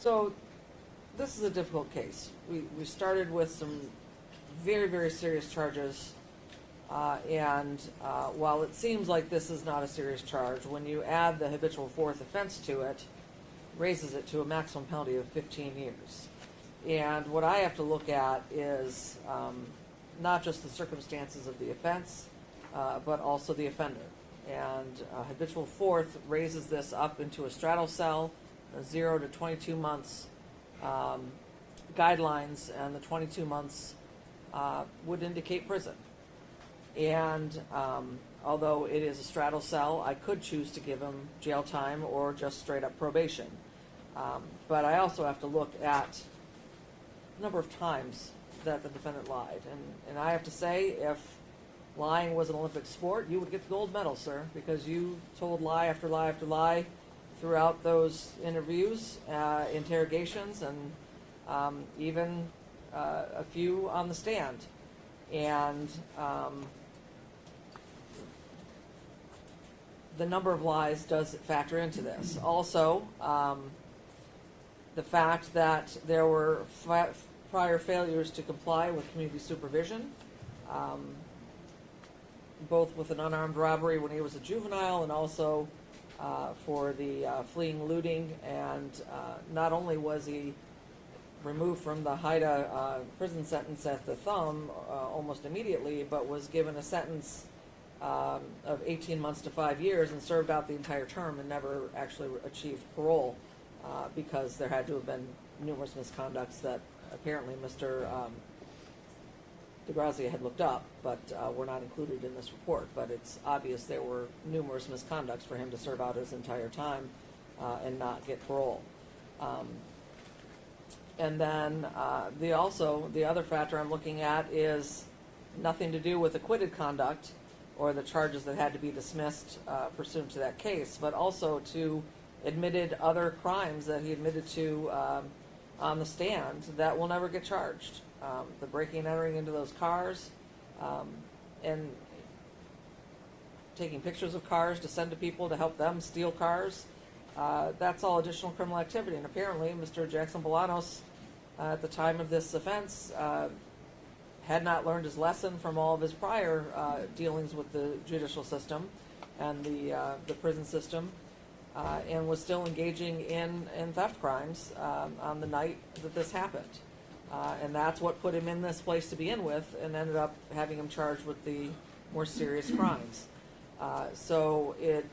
So this is a difficult case. We started with some very, very serious charges, and while it seems like this is not a serious charge, when you add the habitual fourth offense to it, raises it to a maximum penalty of 15 years. And what I have to look at is not just the circumstances of the offense, but also the offender. And habitual fourth raises this up into a straddle cell, 0 to 22 months guidelines, and the 22 months would indicate prison. And although it is a straddle cell, I could choose to give him jail time or just straight up probation. But I also have to look at the number of times that the defendant lied. And I have to say, if lying was an Olympic sport, you would get the gold medal, sir, because you told lie after lie after lie throughout those interviews, interrogations, and even a few on the stand. And the number of lies does factor into this. Also, the fact that there were prior failures to comply with community supervision, both with an unarmed robbery when he was a juvenile, and also for the fleeing looting. And not only was he removed from the Haida prison sentence at the Thumb almost immediately, but was given a sentence of 18 months to 5 years and served out the entire term and never actually achieved parole because there had to have been numerous misconducts that apparently Mr. DeGrazia had looked up, but were not included in this report. But it's obvious there were numerous misconducts for him to serve out his entire time and not get parole. And then the other factor I'm looking at is nothing to do with acquitted conduct or the charges that had to be dismissed pursuant to that case, but also to admitted other crimes that he admitted to on the stand that will never get charged. The breaking and entering into those cars, and taking pictures of cars to send to people to help them steal cars, that's all additional criminal activity. And apparently Mr. Jackson-Bolanos, at the time of this offense, had not learned his lesson from all of his prior dealings with the judicial system and the prison system, and was still engaging in theft crimes on the night that this happened. And that's what put him in this place to begin with, and ended up having him charged with the more serious crimes. So it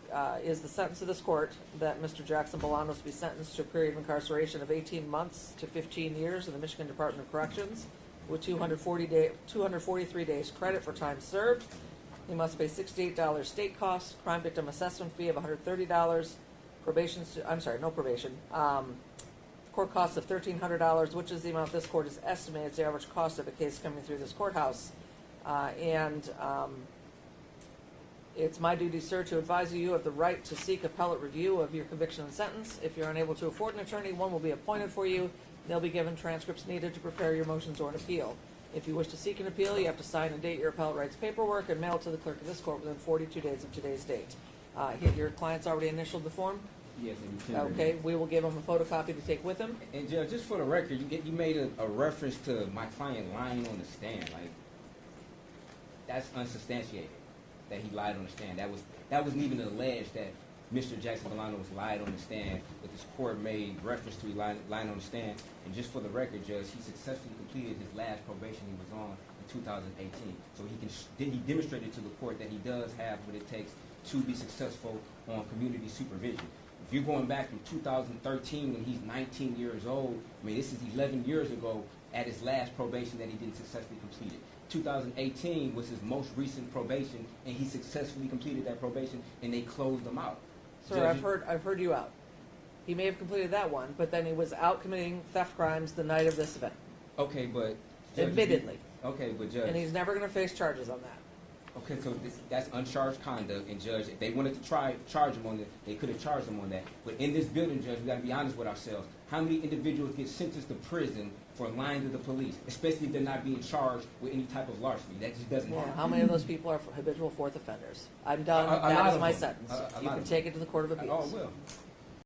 is the sentence of this court that Mr. Jackson-Bolanos be sentenced to a period of incarceration of 18 months to 15 years in the Michigan Department of Corrections, with 243 days credit for time served. He must pay $68 state costs, crime victim assessment fee of $130, no probation, court costs of $1,300, which is the amount this court has estimated as the average cost of a case coming through this courthouse. It's my duty, sir, to advise you of the right to seek appellate review of your conviction and sentence. If you're unable to afford an attorney, one will be appointed for you. They'll be given transcripts needed to prepare your motions or an appeal. If you wish to seek an appeal, you have to sign and date your appellate rights paperwork and mail it to the clerk of this court within 42 days of today's date. Your client's already initialed the form? Yes, and okay, we will give him a photocopy to take with him. And Judge, just for the record, you made a reference to my client lying on the stand. Like, that's unsubstantiated that he lied on the stand. That wasn't even alleged that Mr. Jackson-Bolanos lied on the stand, but this court made reference to he lying on the stand. And just for the record, Judge, he successfully completed his last probation he was on in 2018. So he demonstrated to the court that he does have what it takes to be successful on community supervision. If you're going back from 2013 when he's 19 years old, I mean, this is 11 years ago at his last probation that he didn't successfully complete it. 2018 was his most recent probation, and he successfully completed that probation, and they closed him out. Sir, Judge, I've heard you out. He may have completed that one, but then he was out committing theft crimes the night of this event. Okay, but Judge, admittedly. Okay, but Judge, and he's never going to face charges on that. Okay, so that's uncharged conduct, and Judge, if they wanted to charge him on that, they could have charged him on that. But in this building, Judge, we got to be honest with ourselves. How many individuals get sentenced to prison for lying to the police, especially if they're not being charged with any type of larceny? That just doesn't happen. How many of those people are habitual fourth offenders? I'm done. That is my sentence. You can take it to the Court of Appeals. Oh, I will.